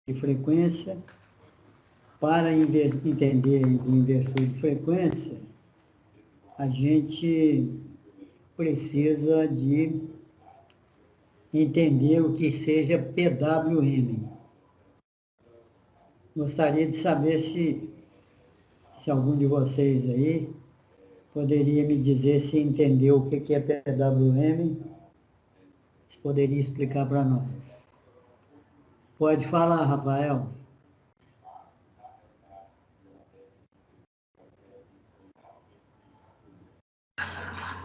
de frequência. Para entender o inversor de frequência, a gente precisa de entender o que seja PWM. Gostaria de saber se algum de vocês aí poderia me dizer se entendeu o que é PWM, se poderia explicar para nós. Pode falar, Rafael.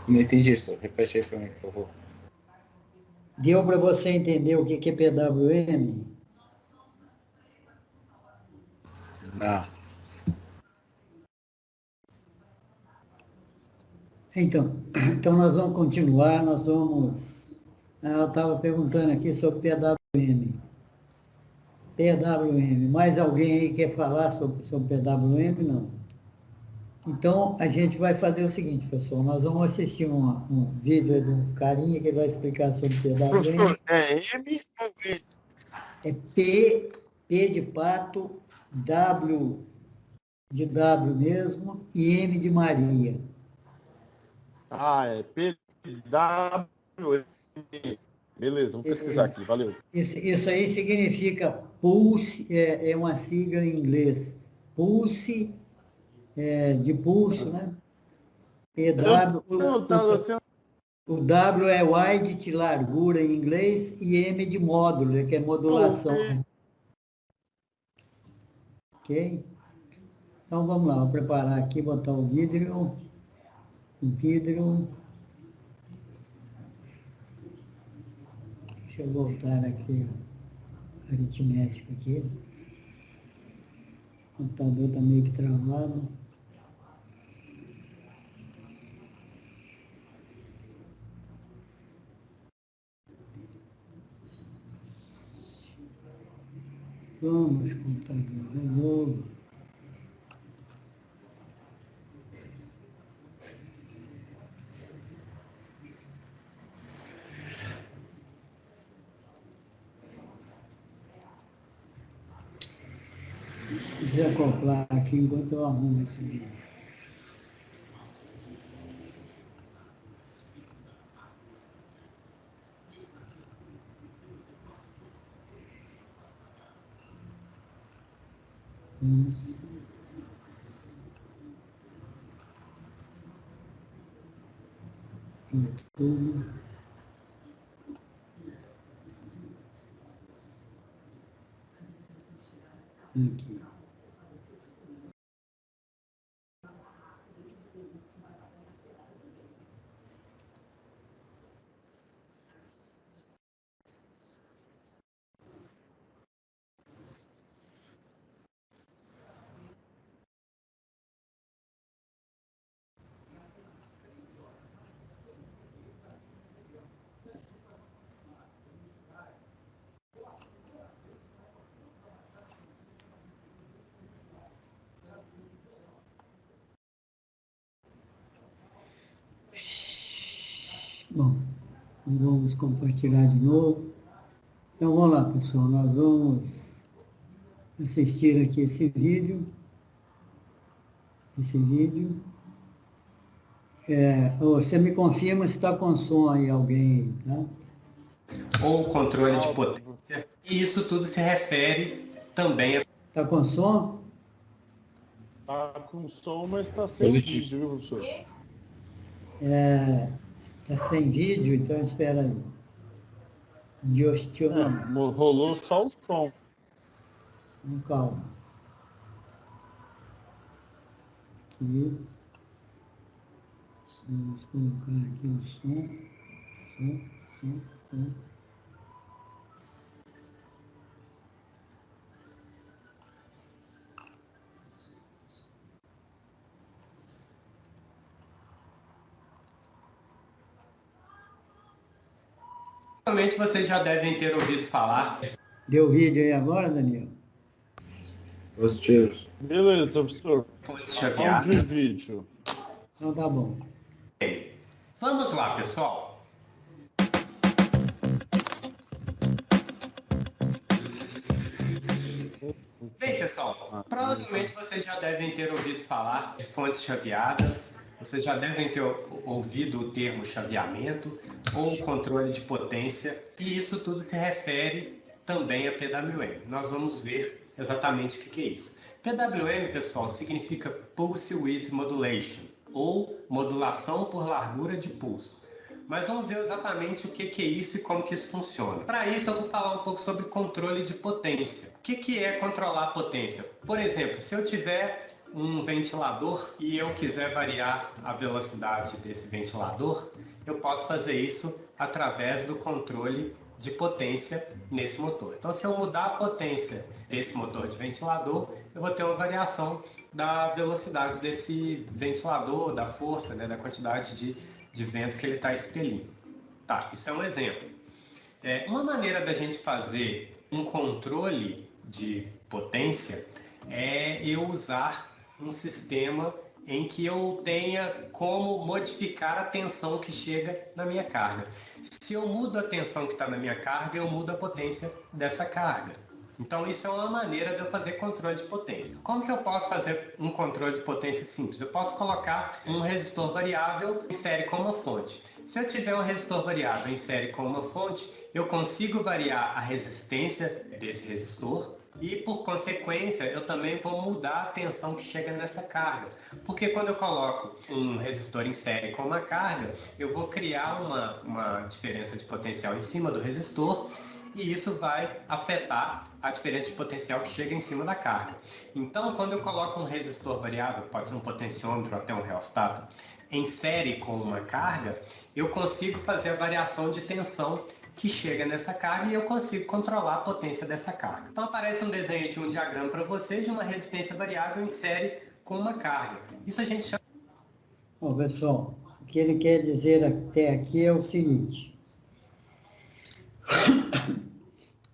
Não entendi, só repete aí para mim, por favor. Deu para você entender o que é PWM? Não. Então nós vamos continuar, eu estava perguntando aqui sobre PWM. PWM, mais alguém aí quer falar sobre PWM? Não. Então, a gente vai fazer o seguinte, pessoal, nós vamos assistir um vídeo de um carinha que vai explicar sobre PWM. Professor, é M ou V? É P de pato, W de W mesmo e M de Maria. Ah, é PWM. Beleza, vamos pesquisar aqui, valeu. Isso aí significa pulse, é uma sigla em inglês. Pulse, de pulso, né? PW, o W é wide de largura em inglês e M de módulo, que é modulação. Né? Ok? Então vamos lá, vou preparar aqui, botar o vidro. Deixa eu voltar aqui, aritmética aqui. O computador está meio que travado. Vamos, computador, de novo. Desacoplar aqui enquanto eu arrumo esse vídeo. YouTube. Aqui. Bom, vamos compartilhar de novo. Então, vamos lá, pessoal. Nós vamos assistir aqui esse vídeo. Você me confirma se está com som aí, alguém, tá? Ou controle de potência. E isso tudo se refere também a... Está com som? Tá com som, mas está sem vídeo, viu, professor? Está sem vídeo, então espera aí. Rolou só o som. Calma. Aqui. Vamos colocar aqui o som. Provavelmente vocês já devem ter ouvido falar. Deu vídeo aí agora, Daniel? Positivos. Beleza, professor. Chavear. Áudio e vídeo. Então tá bom. Vamos lá, pessoal. pessoal, provavelmente vocês já devem ter ouvido falar de fontes chaveadas, vocês já devem ter ouvido o termo chaveamento ou controle de potência, e isso tudo se refere também a PWM. Nós vamos ver exatamente o que é isso. PWM, pessoal, significa Pulse Width Modulation, ou modulação por largura de pulso. Mas vamos ver exatamente o que é isso e como que isso funciona. Para isso, eu vou falar um pouco sobre controle de potência. O que é controlar a potência? Por exemplo, se eu tiver um ventilador e eu quiser variar a velocidade desse ventilador, eu posso fazer isso através do controle de potência nesse motor. Então, se eu mudar a potência desse motor de ventilador, eu vou ter uma variação da velocidade desse ventilador, da força, né, da quantidade de vento que ele está expelindo. Tá, isso é um exemplo. Uma maneira da gente fazer um controle de potência é eu usar um sistema em que eu tenha como modificar a tensão que chega na minha carga. Se eu mudo a tensão que está na minha carga, eu mudo a potência dessa carga. Então isso é uma maneira de eu fazer controle de potência. Como que eu posso fazer um controle de potência simples? Eu posso colocar um resistor variável em série com uma fonte. Se eu tiver um resistor variável em série com uma fonte, eu consigo variar a resistência desse resistor e, por consequência, eu também vou mudar a tensão que chega nessa carga. Porque quando eu coloco um resistor em série com uma carga, eu vou criar uma diferença de potencial em cima do resistor e isso vai afetar a diferença de potencial que chega em cima da carga. Então, quando eu coloco um resistor variável, pode ser um potenciômetro ou até um reostato, em série com uma carga, eu consigo fazer a variação de tensão que chega nessa carga e eu consigo controlar a potência dessa carga. Então aparece um desenho de um diagrama para vocês de uma resistência variável em série com uma carga. Isso a gente chama... Bom, pessoal, o que ele quer dizer até aqui é o seguinte.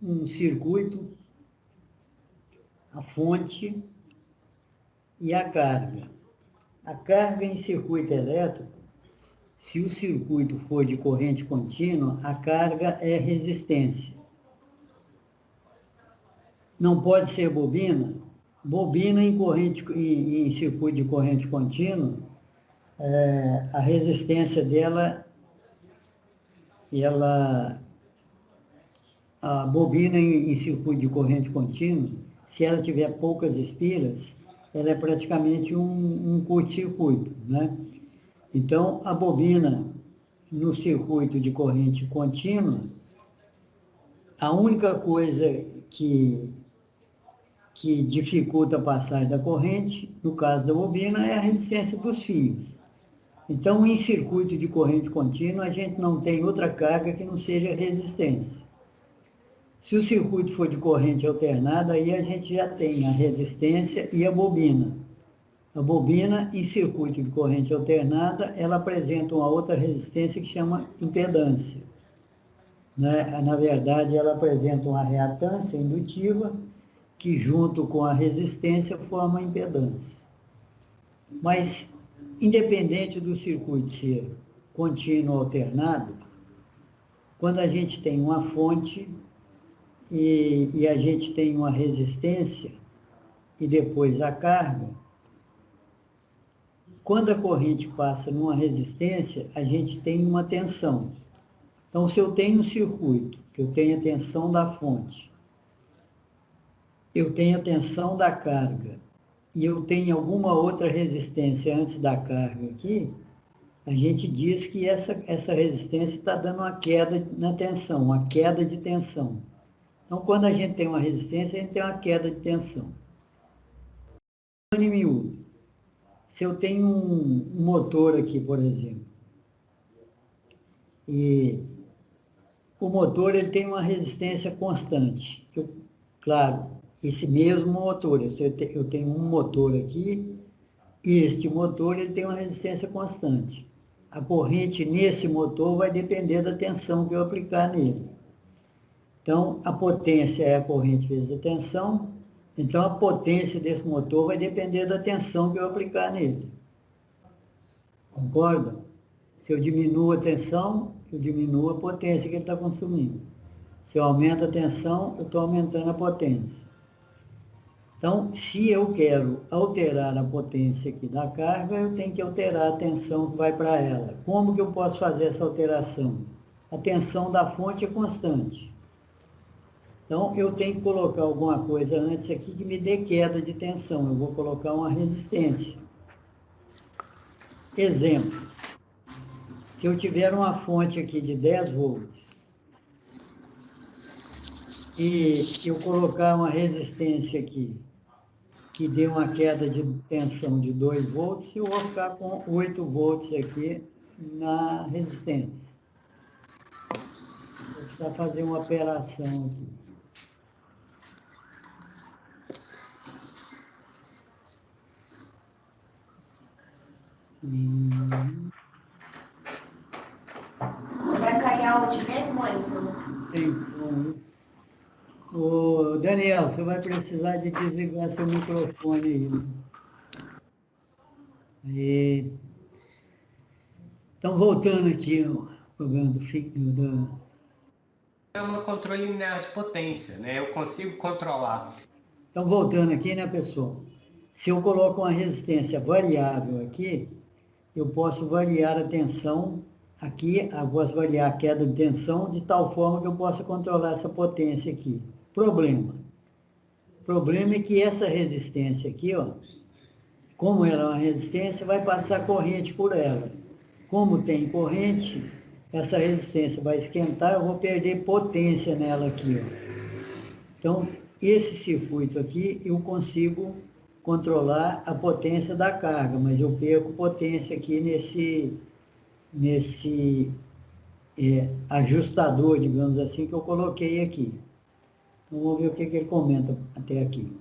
Um circuito, a fonte e a carga. A carga em circuito elétrico, se o circuito for de corrente contínua, a carga é resistência. Não pode ser bobina? Bobina em circuito de corrente contínua, a resistência dela, a bobina em circuito de corrente contínua, se ela tiver poucas espiras, ela é praticamente um curto-circuito, né? Então, a bobina no circuito de corrente contínua, a única coisa que dificulta a passagem da corrente, no caso da bobina, é a resistência dos fios. Então, em circuito de corrente contínua, a gente não tem outra carga que não seja resistência. Se o circuito for de corrente alternada, aí a gente já tem a resistência e a bobina. A bobina, em circuito de corrente alternada, ela apresenta uma outra resistência que chama impedância. Né? Na verdade, ela apresenta uma reatância indutiva que, junto com a resistência, forma a impedância. Mas, independente do circuito ser contínuo ou alternado, quando a gente tem uma fonte e a gente tem uma resistência e depois a carga, quando a corrente passa numa resistência, a gente tem uma tensão. Então, se eu tenho um circuito, que eu tenho a tensão da fonte, eu tenho a tensão da carga, e eu tenho alguma outra resistência antes da carga aqui, a gente diz que essa resistência está dando uma queda na tensão, uma queda de tensão. Então, quando a gente tem uma resistência, a gente tem uma queda de tensão. Em miúdo. Se eu tenho um motor aqui, por exemplo, e o motor ele tem uma resistência constante. Claro, esse mesmo motor, eu tenho um motor aqui, e este motor ele tem uma resistência constante. A corrente nesse motor vai depender da tensão que eu aplicar nele. Então, a potência é a corrente vezes a tensão. Então, a potência desse motor vai depender da tensão que eu aplicar nele. Concorda? Se eu diminuo a tensão, eu diminuo a potência que ele está consumindo. Se eu aumento a tensão, eu estou aumentando a potência. Então, se eu quero alterar a potência aqui da carga, eu tenho que alterar a tensão que vai para ela. Como que eu posso fazer essa alteração? A tensão da fonte é constante. Então, eu tenho que colocar alguma coisa antes aqui que me dê queda de tensão. Eu vou colocar uma resistência. Exemplo. Se eu tiver uma fonte aqui de 10 volts e eu colocar uma resistência aqui que dê uma queda de tensão de 2 volts, eu vou ficar com 8 volts aqui na resistência. Vou precisar fazer uma operação aqui. Vai cair áudio mesmo, Enzo? Tem. Ô, Daniel, você vai precisar de desligar seu microfone aí. Então, voltando aqui no programa Chama controle linear de potência, né? Eu consigo controlar. Então, voltando aqui, né, pessoal? Se eu coloco uma resistência variável aqui, eu posso variar a tensão aqui, eu posso variar a queda de tensão de tal forma que eu possa controlar essa potência aqui. Problema é que essa resistência aqui, ó, como ela é uma resistência, vai passar corrente por ela. Como tem corrente, essa resistência vai esquentar, eu vou perder potência nela aqui, ó. Então, esse circuito aqui, eu consigo controlar a potência da carga, mas eu perco potência aqui nesse ajustador, digamos assim, que eu coloquei aqui. Então, vamos ver o que ele comenta até aqui.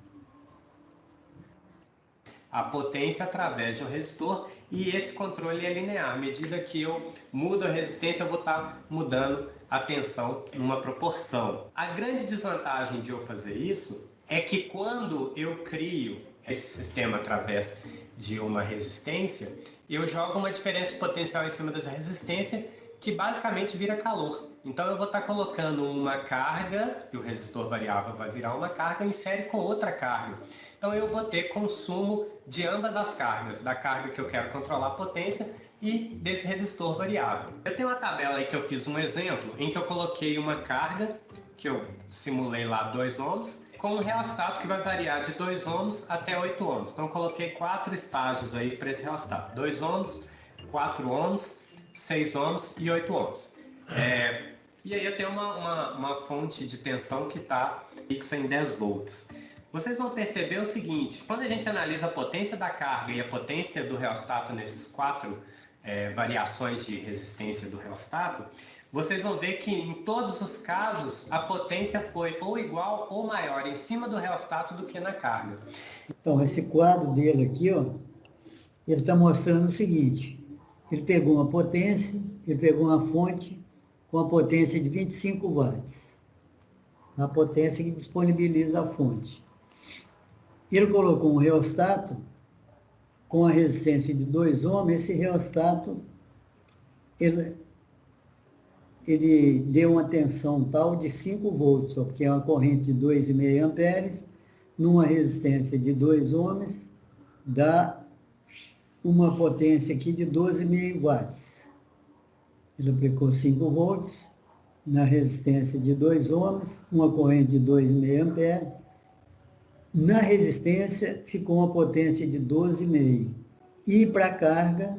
A potência através de um resistor, e esse controle é linear. À medida que eu mudo a resistência, eu vou estar mudando a tensão em uma proporção. A grande desvantagem de eu fazer isso é que quando eu crio esse sistema através de uma resistência, eu jogo uma diferença potencial em cima dessa resistência que basicamente vira calor. Então eu vou estar colocando uma carga, e o resistor variável vai virar uma carga em série com outra carga. Então eu vou ter consumo de ambas as cargas, da carga que eu quero controlar a potência e desse resistor variável. Eu tenho uma tabela aí que eu fiz um exemplo, em que eu coloquei uma carga, que eu simulei lá 2 ohms, com um reostato que vai variar de 2 ohms até 8 ohms. Então eu coloquei 4 estágios aí para esse reostato. 2 ohms, 4 ohms, 6 ohms e 8 ohms. E aí eu tenho uma fonte de tensão que está fixa em 10 volts. Vocês vão perceber o seguinte, quando a gente analisa a potência da carga e a potência do reostato nesses 4 variações de resistência do reostato, vocês vão ver que em todos os casos a potência foi ou igual ou maior em cima do reostato do que na carga. Então, esse quadro dele aqui, ó, ele está mostrando o seguinte, ele pegou uma potência, ele pegou uma fonte com a potência de 25 watts, a potência que disponibiliza a fonte. Ele colocou um reostato com a resistência de 2 ohms, esse reostato, ele deu uma tensão tal de 5 volts, porque é uma corrente de 2,5 amperes, numa resistência de 2 ohms, dá uma potência aqui de 12,5 watts. Ele aplicou 5 volts na resistência de 2 ohms, uma corrente de 2,5 amperes. Na resistência ficou uma potência de 12,5. E para a carga,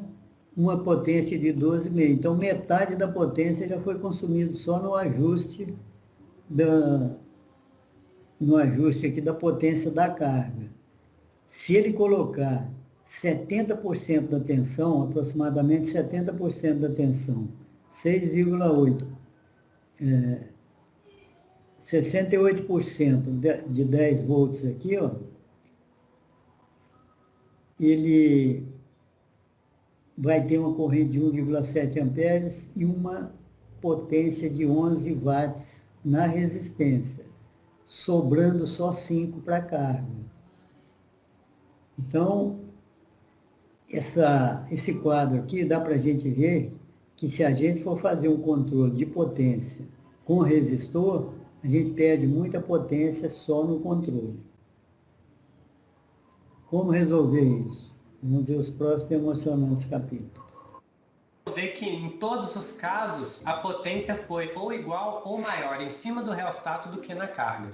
uma potência de 12,5. Então, metade da potência já foi consumido só no ajuste aqui da potência da carga. Se ele colocar 70% da tensão, aproximadamente 70% da tensão, 6,8, 68% de 10 volts aqui, ó, ele vai ter uma corrente de 1,7 amperes e uma potência de 11 watts na resistência, sobrando só 5 para a carga. Então, esse quadro aqui dá para a gente ver que se a gente for fazer um controle de potência com resistor, a gente perde muita potência só no controle. Como resolver isso? Vamos ver os próximos emocionantes capítulos. Ver que em todos os casos a potência foi ou igual ou maior em cima do reostato do que na carga.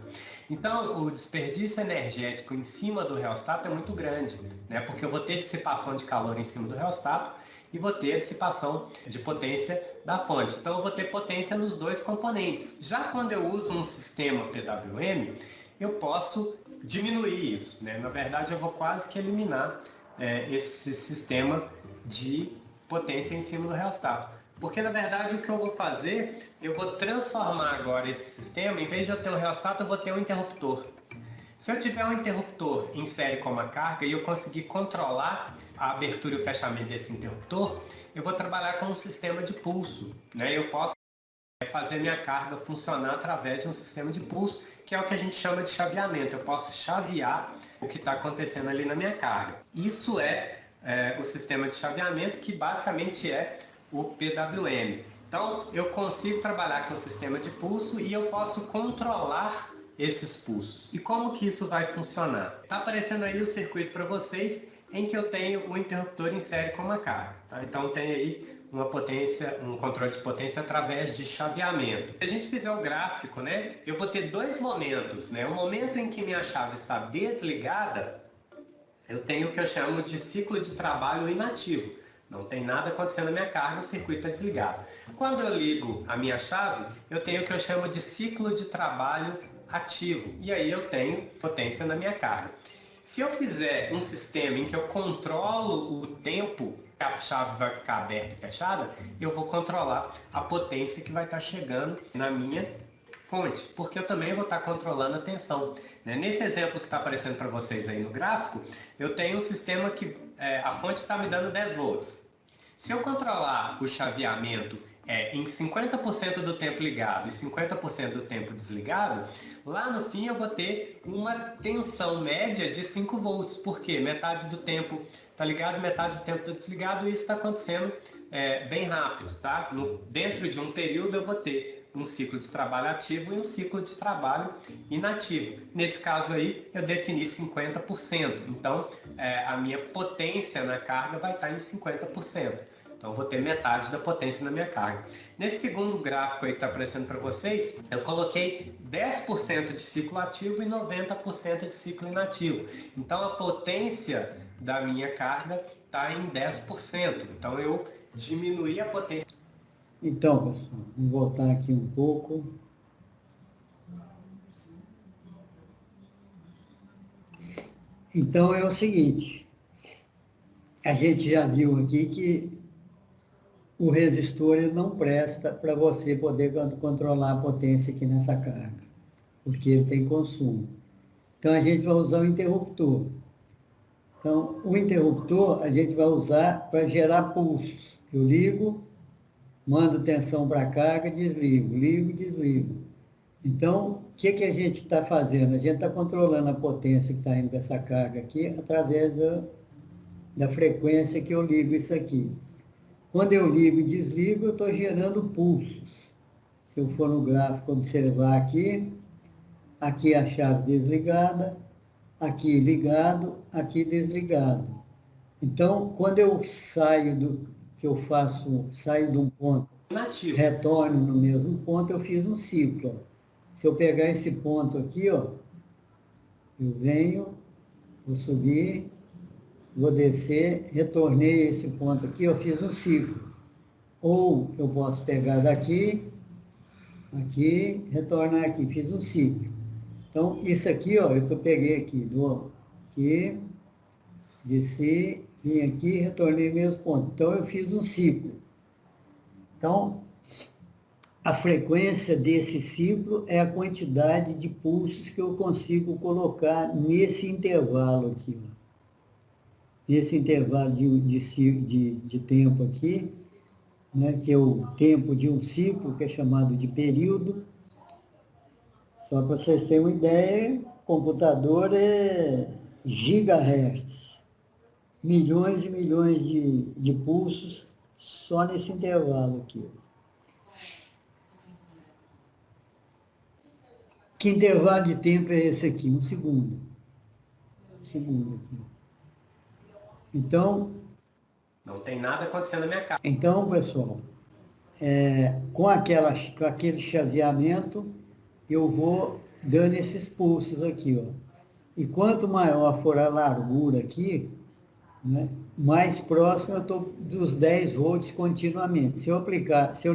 Então o desperdício energético em cima do reostato é muito grande, né? Porque eu vou ter dissipação de calor em cima do reostato e vou ter a dissipação de potência da fonte. Então eu vou ter potência nos dois componentes. Já quando eu uso um sistema PWM, eu posso diminuir isso, né? Na verdade eu vou quase que eliminar esse sistema de potência em cima do reostato. Porque, na verdade, o que eu vou fazer, eu vou transformar agora esse sistema, em vez de eu ter um reostato, eu vou ter um interruptor. Se eu tiver um interruptor em série com uma carga e eu conseguir controlar a abertura e o fechamento desse interruptor, eu vou trabalhar com um sistema de pulso, né? Eu posso fazer minha carga funcionar através de um sistema de pulso, que é o que a gente chama de chaveamento. Eu posso chavear o que está acontecendo ali na minha carga. Isso é o sistema de chaveamento, que basicamente é o PWM. Então, eu consigo trabalhar com o sistema de pulso e eu posso controlar esses pulsos. E como que isso vai funcionar? Está aparecendo aí o circuito para vocês, em que eu tenho um interruptor em série com uma carga. Tá? Então, tem aí uma potência, um controle de potência através de chaveamento. Se a gente fizer o gráfico, né, eu vou ter dois momentos, né? O momento em que minha chave está desligada, eu tenho o que eu chamo de ciclo de trabalho inativo. Não tem nada acontecendo na minha carga, o circuito está desligado. Quando eu ligo a minha chave, eu tenho o que eu chamo de ciclo de trabalho ativo. E aí eu tenho potência na minha carga. Se eu fizer um sistema em que eu controlo o tempo que a chave vai ficar aberta e fechada, eu vou controlar a potência que vai estar chegando na minha fonte, porque eu também vou estar controlando a tensão. Nesse exemplo que está aparecendo para vocês aí no gráfico, eu tenho um sistema que a fonte está me dando 10 volts. Se eu controlar o chaveamento em 50% do tempo ligado e 50% do tempo desligado, lá no fim eu vou ter uma tensão média de 5 volts, porque metade do tempo está ligado, metade do tempo está desligado, e isso está acontecendo bem rápido, tá? Dentro de um período eu vou ter um ciclo de trabalho ativo e um ciclo de trabalho inativo. Nesse caso aí, eu defini 50%. Então, a minha potência na carga vai estar em 50%. Então, eu vou ter metade da potência na minha carga. Nesse segundo gráfico aí que está aparecendo para vocês, eu coloquei 10% de ciclo ativo e 90% de ciclo inativo. Então, a potência da minha carga está em 10%. Então, eu diminuí a potência. Então, pessoal, vamos voltar aqui um pouco. Então, é o seguinte, a gente já viu aqui que o resistor ele não presta para você poder controlar a potência aqui nessa carga, porque ele tem consumo. Então, a gente vai usar o interruptor. Então, o interruptor a gente vai usar para gerar pulsos. Eu ligo, mando tensão para a carga, desligo, ligo, desligo. Então, o que a gente está fazendo? A gente está controlando a potência que está indo dessa carga aqui através da frequência que eu ligo isso aqui. Quando eu ligo e desligo, eu estou gerando pulsos. Se eu for no gráfico observar aqui a chave desligada, aqui ligado, aqui desligado. Então, quando eu saio saio de um ponto, retorno no mesmo ponto, eu fiz um ciclo. Se eu pegar esse ponto aqui, ó, eu venho, vou subir, vou descer, retornei esse ponto aqui, eu fiz um ciclo. Ou eu posso pegar daqui, aqui, retornar aqui, fiz um ciclo. Então, isso aqui, ó, eu peguei aqui, aqui, desci, vim aqui, retornei o mesmo ponto. Então, eu fiz um ciclo. Então, a frequência desse ciclo é a quantidade de pulsos que eu consigo colocar nesse intervalo aqui. Ó. Nesse intervalo de tempo aqui, né, que é o tempo de um ciclo, que é chamado de período. Só para vocês terem uma ideia, o computador é gigahertz. Milhões e milhões de pulsos só nesse intervalo aqui. Que intervalo de tempo é esse aqui? Um segundo. Um segundo aqui. Então, Não tem nada acontecendo na minha carga. então pessoal, com aquele chaveamento, eu vou dando esses pulsos aqui, ó. E quanto maior for a largura aqui, né, mais próximo eu estou dos 10 volts continuamente. Se eu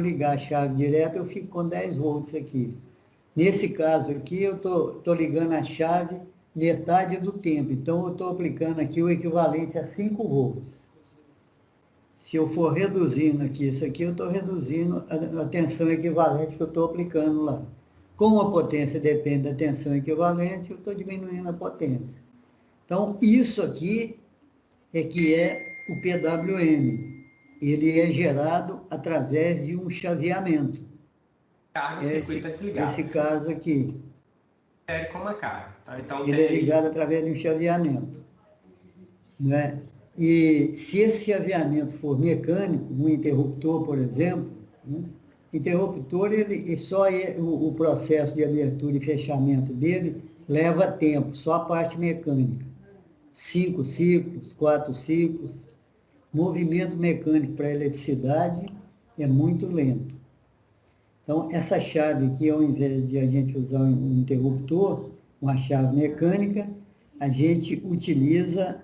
ligar a chave direto, eu fico com 10 volts aqui. Nesse caso aqui, eu estou ligando a chave metade do tempo. Então, eu estou aplicando aqui o equivalente a 5 volts. Se eu for reduzindo aqui isso aqui, eu estou reduzindo a tensão equivalente que eu estou aplicando lá. Como a potência depende da tensão equivalente, eu estou diminuindo a potência. Então, isso aqui é que é o PWM. Ele é gerado através de um chaveamento. Carga, o circuito é desligado. Esse caso aqui. Série com uma carga. Tá? Então, Ele é ligado através de um chaveamento. Né? E se esse chaveamento for mecânico, um interruptor, por exemplo, né? Interruptor, o processo de abertura e fechamento dele leva tempo, só a parte mecânica. 5 ciclos, 4 ciclos. Movimento mecânico para eletricidade é muito lento. Então, essa chave aqui, ao invés de a gente usar um interruptor, uma chave mecânica, a gente utiliza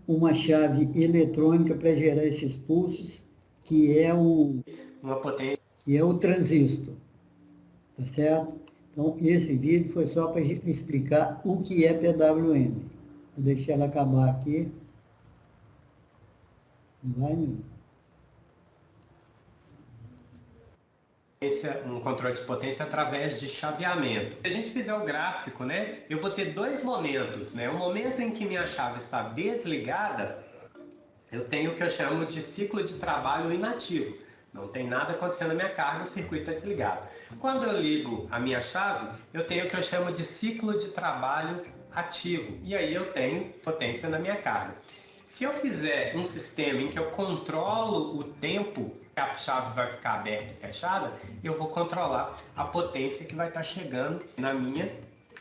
uma chave eletrônica para gerar esses pulsos, que é uma potência. Que é o transistor. Tá certo? Então, esse vídeo foi só para explicar o que é PWM. Vou deixar ela acabar aqui. Vai, meu. Um controle de potência através de chaveamento. Se a gente fizer o gráfico, né, eu vou ter dois momentos, né? O momento em que minha chave está desligada, eu tenho o que eu chamo de ciclo de trabalho inativo. Não tem nada acontecendo na minha carga, o circuito está desligado. Quando eu ligo a minha chave, eu tenho o que eu chamo de ciclo de trabalho ativo. E aí eu tenho potência na minha carga. Se eu fizer um sistema em que eu controlo o tempo que a chave vai ficar aberta e fechada, eu vou controlar a potência que vai estar chegando na minha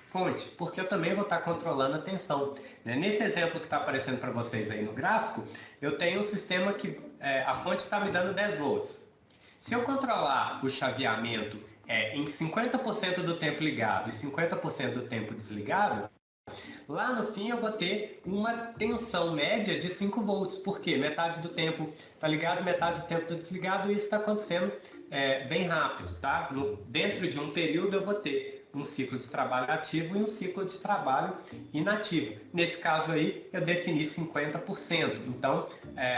fonte, porque eu também vou estar controlando a tensão. Nesse exemplo que está aparecendo para vocês aí no gráfico, eu tenho um sistema que a fonte está me dando 10 volts. Se eu controlar o chaveamento em 50% do tempo ligado e 50% do tempo desligado, lá no fim eu vou ter uma tensão média de 5 volts, porque metade do tempo está ligado, metade do tempo está desligado, e isso está acontecendo bem rápido, tá? Dentro de um período eu vou ter um ciclo de trabalho ativo e um ciclo de trabalho inativo. Nesse caso aí eu defini 50%, então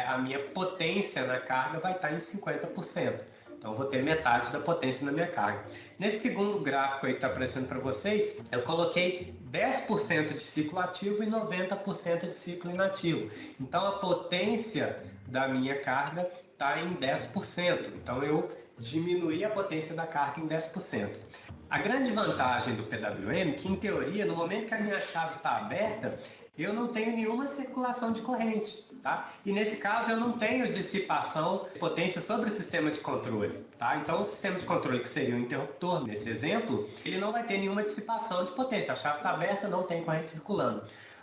a minha potência na carga vai estar em 50%. Então, eu vou ter metade da potência na minha carga. Nesse segundo gráfico aí que está aparecendo para vocês, eu coloquei 10% de ciclo ativo e 90% de ciclo inativo. Então, a potência da minha carga está em 10%. Então, eu diminuí a potência da carga em 10%. A grande vantagem do PWM é que, em teoria, no momento que a minha chave está aberta, eu não tenho nenhuma circulação de corrente, tá? E nesse caso eu não tenho dissipação de potência sobre o sistema de controle, tá? Então o sistema de controle, que seria o interruptor nesse exemplo, ele não vai ter nenhuma dissipação de potência. A chave está aberta, não tem corrente circulando.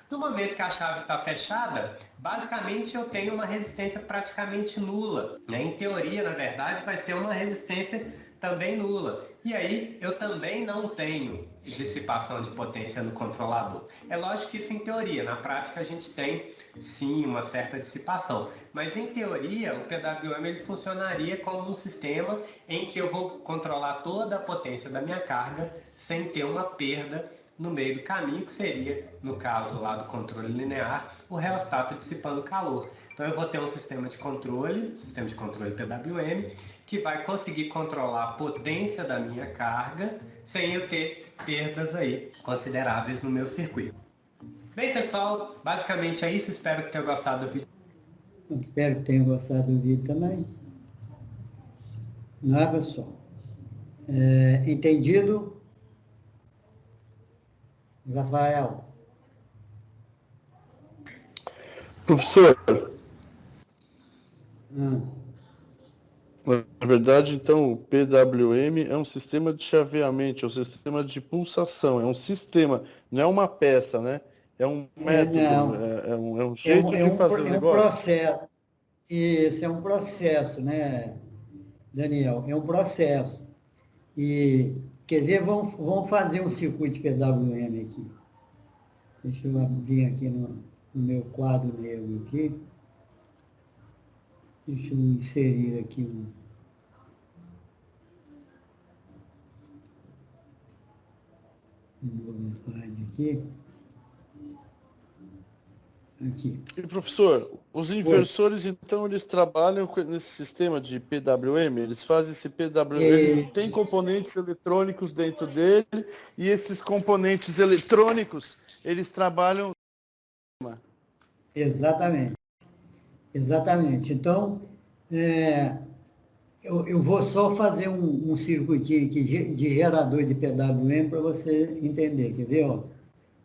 No momento que a chave está fechada, basicamente eu tenho uma resistência praticamente nula, né? Em teoria, na verdade, vai ser uma resistência também nula. E aí eu também não tenho dissipação de potência no controlador. É lógico que isso em teoria, na prática a gente tem sim uma certa dissipação. Mas em teoria o PWM ele funcionaria como um sistema em que eu vou controlar toda a potência da minha carga sem ter uma perda no meio do caminho, que seria, no caso lá do controle linear, o reostato dissipando calor. Então eu vou ter um sistema de controle PWM, que vai conseguir controlar a potência da minha carga sem eu ter perdas aí consideráveis no meu circuito. Bem, pessoal, basicamente é isso. Espero que tenham gostado do vídeo. Espero que tenham gostado do vídeo também. Não é, pessoal? Entendido? Rafael. Professor, na verdade, então, o PWM é um sistema de chaveamento, é um sistema de pulsação, é um sistema, não é uma peça, né? É um método, não. é um jeito de fazer o É um negócio? processo. Isso é um processo, né, Daniel? É um processo. E, quer ver, vamos fazer um circuito PWM aqui. Deixa eu vir aqui no meu quadro negro aqui. Deixa eu inserir aqui um novo slide aqui. Aqui. E, professor, os Oi. inversores, então, eles trabalham nesse sistema de PWM? Eles fazem esse PWM, É, eles têm componentes eletrônicos dentro dele, e esses componentes eletrônicos, eles trabalham... exatamente. Exatamente. Então, é, eu vou só fazer um circuitinho aqui de gerador de PWM para você entender. Quer ver? Ó?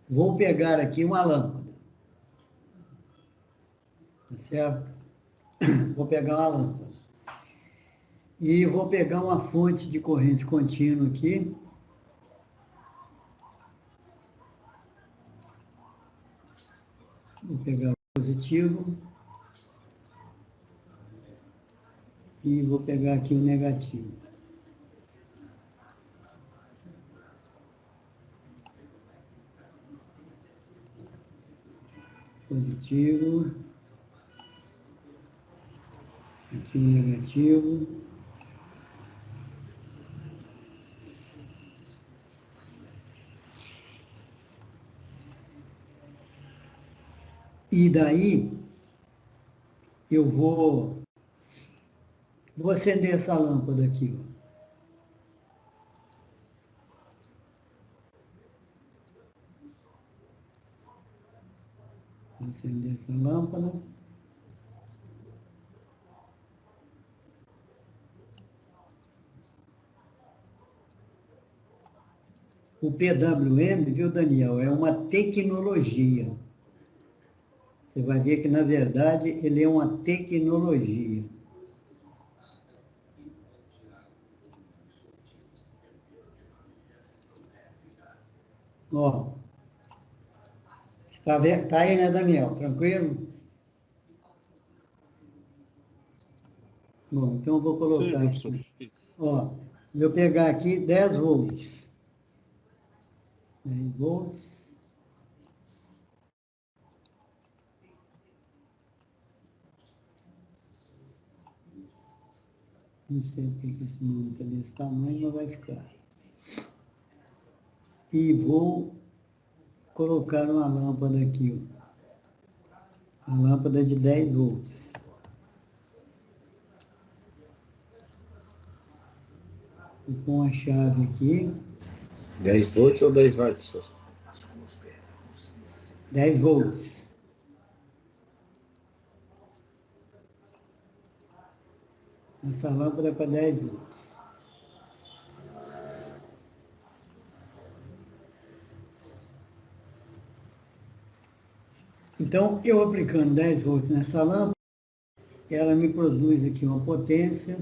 Vou pegar aqui uma lâmpada. Tá certo? Vou pegar uma lâmpada. E vou pegar uma fonte de corrente contínua aqui. Vou pegar o positivo. E vou pegar aqui o negativo. Positivo. Aqui o negativo. E daí eu vou acender essa lâmpada aqui. Ó. Vou acender essa lâmpada. O PWM, viu, Daniel, é uma tecnologia. Você vai ver que, na verdade, ele é uma tecnologia. Ó, tá aí, né, Daniel? Tranquilo? Bom, então eu vou Sim, colocar professor. aqui. Ó, vou pegar aqui 10 volts. 10 volts. Não sei porque que esse número está desse tamanho, mas vai ficar. E vou colocar uma lâmpada aqui, ó. Uma lâmpada de 10 volts. Vou pôr uma chave aqui. 10 volts ou 10 watts? 10 volts. Essa lâmpada é para 10 volts. Então, eu aplicando 10 volts nessa lâmpada, ela me produz aqui uma potência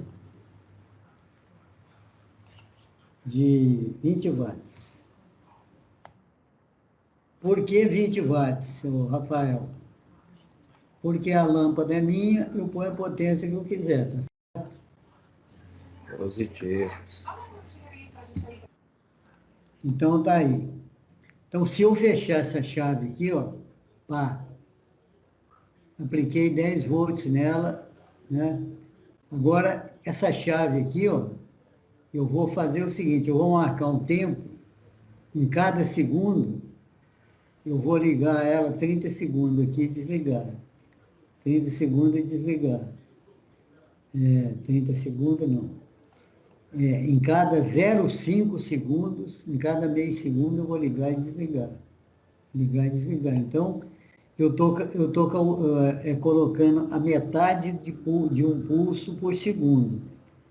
de 20 watts. Por que 20 watts, seu Rafael? Porque a lâmpada é minha, eu ponho a potência que eu quiser, tá? Positivo. Então, tá aí. Então, se eu fechar essa chave aqui, ó, pá, apliquei 10 volts nela, né? Agora, essa chave aqui, ó, eu vou fazer o seguinte, eu vou marcar um tempo, em cada segundo, eu vou ligar ela 30 segundos aqui e desligar. 30 segundos e desligar. 30 segundos não. Em cada 0,5 segundos, em cada meio segundo, eu vou ligar e desligar. Ligar e desligar. Então, eu tô colocando a metade de um pulso por segundo.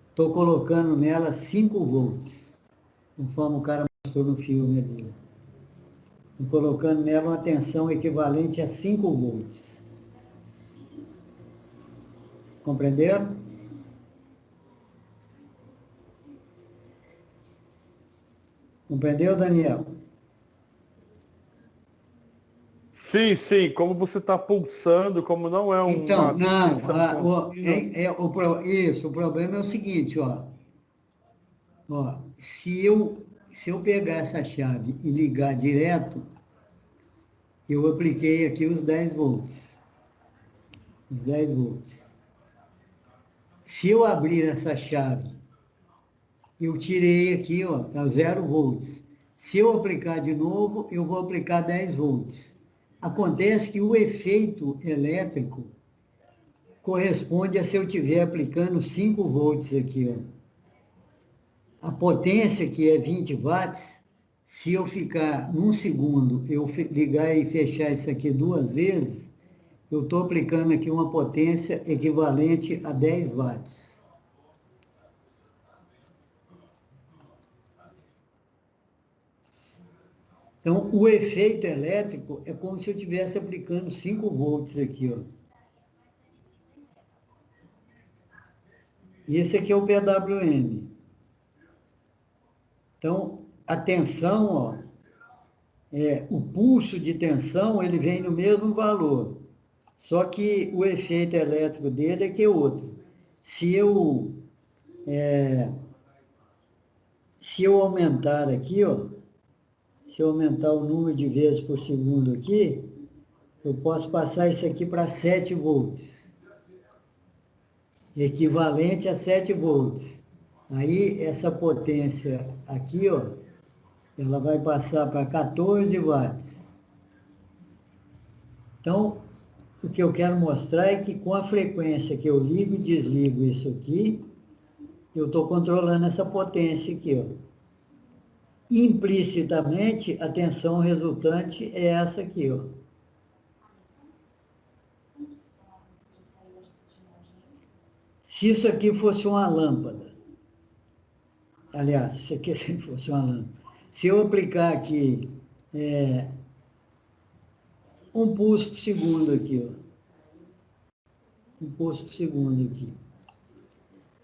Estou colocando nela 5 volts, conforme o cara mostrou no filme ali. Estou colocando nela uma tensão equivalente a 5 volts. Compreenderam? Compreendeu, Daniel? Sim, como você está pulsando, como não é Então, não, tensão contínua. isso, o problema é o seguinte, ó, se eu pegar essa chave e ligar direto, eu apliquei aqui os 10 volts. Os 10 volts. Se eu abrir essa chave, eu tirei aqui, ó, tá 0 volts. Se eu aplicar de novo, eu vou aplicar 10 volts. Acontece que o efeito elétrico corresponde a se eu estiver aplicando 5 volts aqui, ó. A potência, que é 20 watts, se eu ficar num segundo, eu ligar e fechar isso aqui 2 vezes, eu estou aplicando aqui uma potência equivalente a 10 watts. Então, o efeito elétrico é como se eu estivesse aplicando 5 volts aqui, ó. E esse aqui é o PWM. Então, a tensão, ó, o pulso de tensão, ele vem no mesmo valor. Só que o efeito elétrico dele é que é outro. Se eu aumentar aqui, ó, se eu aumentar o número de vezes por segundo aqui, eu posso passar isso aqui para 7 volts. Equivalente a 7 volts. Aí, essa potência aqui, ó, ela vai passar para 14 watts. Então, o que eu quero mostrar é que com a frequência que eu ligo e desligo isso aqui, eu estou controlando essa potência aqui, ó. Implicitamente, a tensão resultante é essa aqui, ó. Se isso aqui fosse uma lâmpada, aliás, se isso aqui fosse uma lâmpada, se eu aplicar aqui um pulso por segundo aqui, ó. Um pulso por segundo aqui.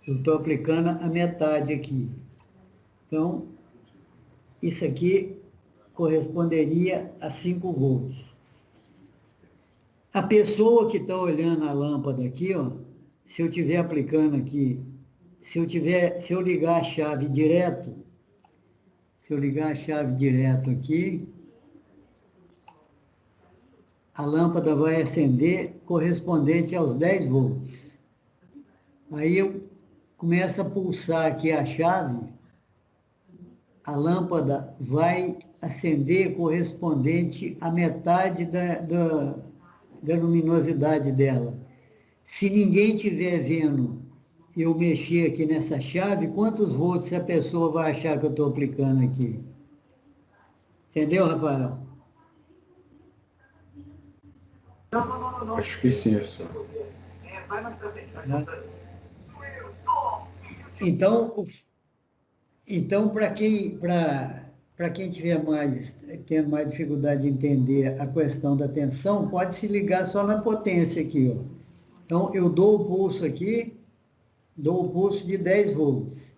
Eu estou aplicando a metade aqui. Então, isso aqui corresponderia a 5 volts. A pessoa que está olhando a lâmpada aqui, ó, se eu estiver aplicando aqui, se eu ligar a chave direto, aqui, a lâmpada vai acender correspondente aos 10 volts. Aí eu começo a pulsar aqui a chave, a lâmpada vai acender correspondente à metade da luminosidade dela. Se ninguém estiver vendo eu mexer aqui nessa chave, quantos volts a pessoa vai achar que eu estou aplicando aqui? Entendeu, Rafael? Acho que sim, professor. Então, para quem tiver tendo mais dificuldade de entender a questão da tensão, pode se ligar só na potência aqui, ó. Então, eu dou o pulso aqui, dou o pulso de 10 volts.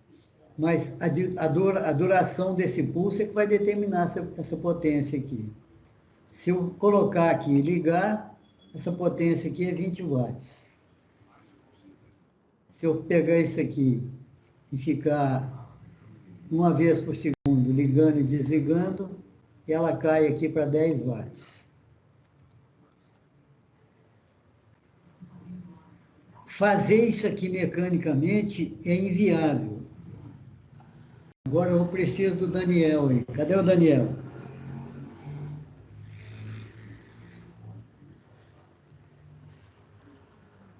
Mas a duração desse pulso é que vai determinar essa potência aqui. Se eu colocar aqui e ligar, essa potência aqui é 20 watts. Se eu pegar isso aqui e ficar uma vez por segundo ligando e desligando, ela cai aqui para 10 watts. Fazer isso aqui mecanicamente é inviável. Agora eu preciso do Daniel aí. Cadê o Daniel?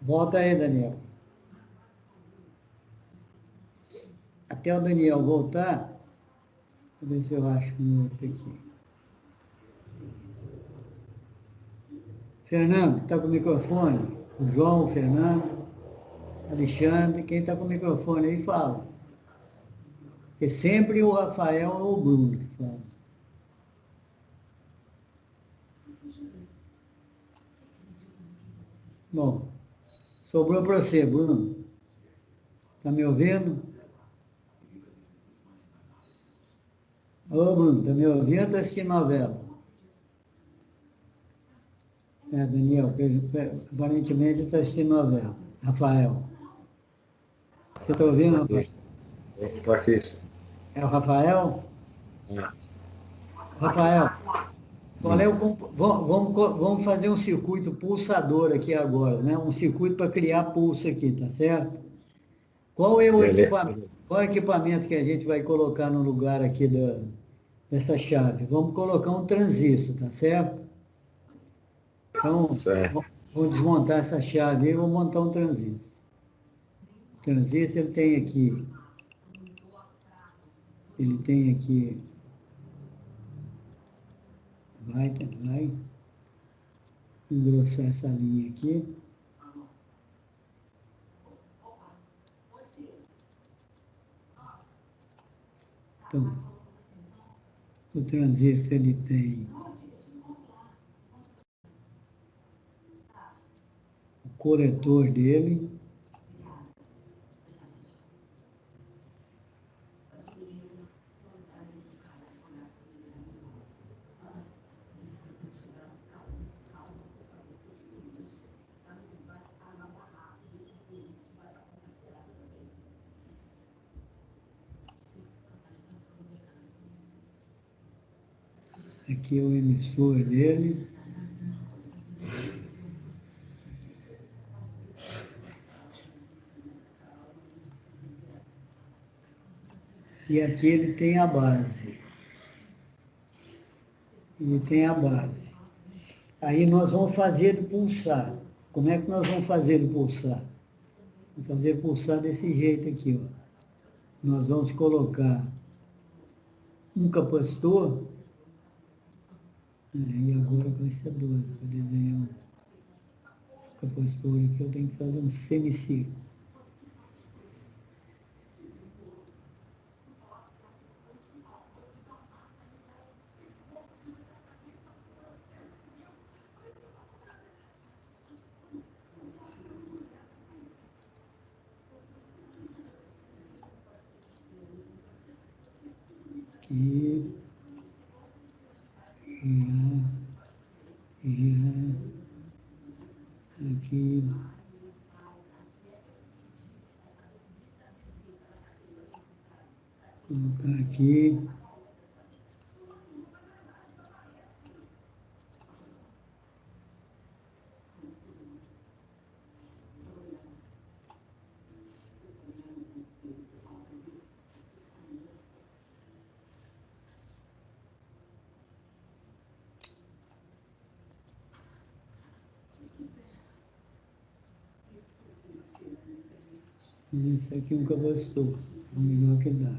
Volta aí, Daniel. Até o Daniel voltar, vou ver se eu acho um outro aqui. Fernando, está com o microfone? O João, o Fernando, Alexandre, quem está com o microfone aí fala. Porque sempre o Rafael ou o Bruno que fala. Bom, sobrou para você, Bruno. Está me ouvindo? Ô, Bruno, está me ouvindo ou está assistindo novela? Daniel, aparentemente está assistindo novela. Rafael. Você está ouvindo, Rafael? Estou aqui. É o Rafael? Rafael, qual é vamos fazer um circuito pulsador aqui agora, né? Um circuito para criar pulso aqui, tá certo? Qual é o equipamento? Qual é o equipamento que a gente vai colocar no lugar aqui dessa chave? Vamos colocar um transistor, tá certo? Então, vou desmontar essa chave e vou montar um transistor. O transistor ele tem aqui, vai engrossar essa linha aqui. Então, o transistor ele tem o coletor dele, aqui é o emissor dele. E aqui ele tem a base. Ele tem a base. Aí nós vamos fazer ele pulsar. Como é que nós vamos fazer ele pulsar? Vamos fazer ele pulsar desse jeito aqui, ó. Nós vamos colocar um capacitor. E agora vai ser 12. Para desenhar um capacitor aqui, eu tenho que fazer um semicírculo. Aqui, aqui, colocar aqui, esse aqui é um capacitor, o melhor que dá.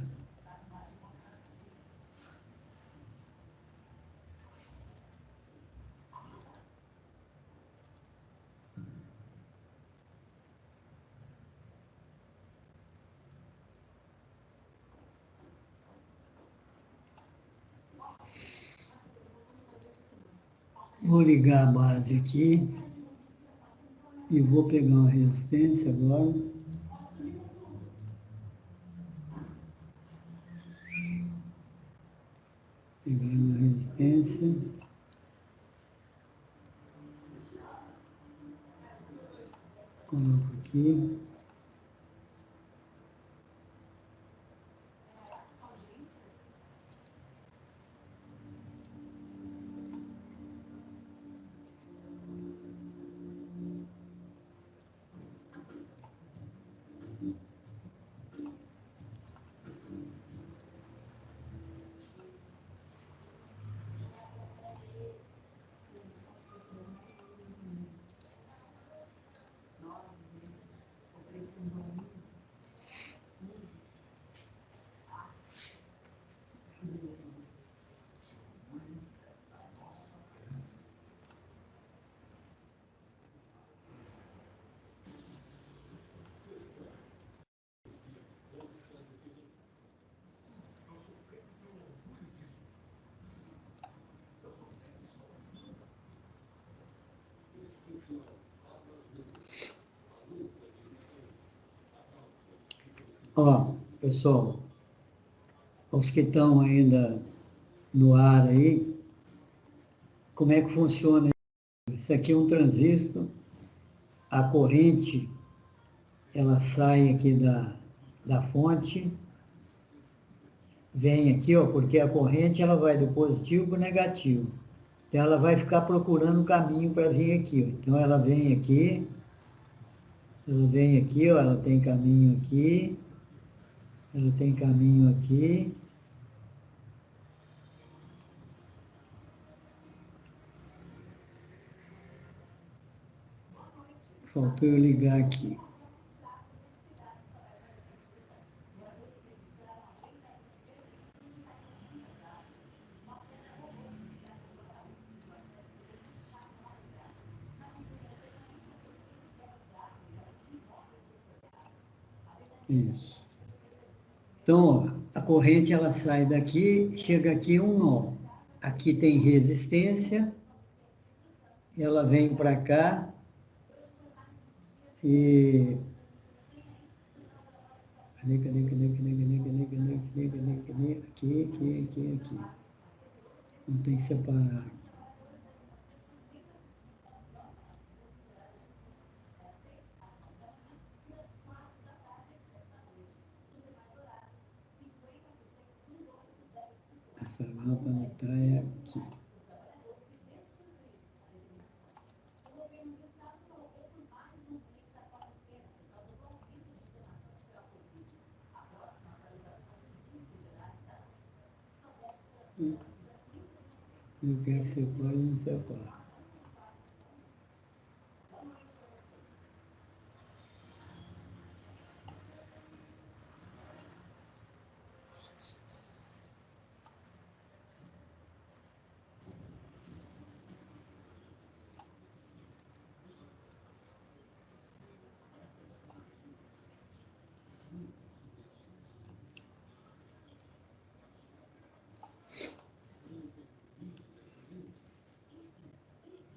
Vou ligar a base aqui e vou pegar uma resistência agora. Pegar uma resistência. Coloco aqui. Ó, pessoal, os que estão ainda no ar aí, como é que funciona Isso aqui é um transistor, a corrente, ela sai aqui da fonte, vem aqui, ó, porque a corrente ela vai do positivo para o negativo. Então ela vai ficar procurando o caminho para vir aqui, ó. Então ela vem aqui, ó, ela tem caminho aqui, ela tem caminho aqui. Faltou eu ligar aqui. Isso. Então, ó, a corrente ela sai daqui, chega aqui um nó. Aqui tem resistência, ela vem para cá e... Cadê? Aqui. Não tem que separar. Essa lâmpada está aqui. Eu quero que separe, não separa.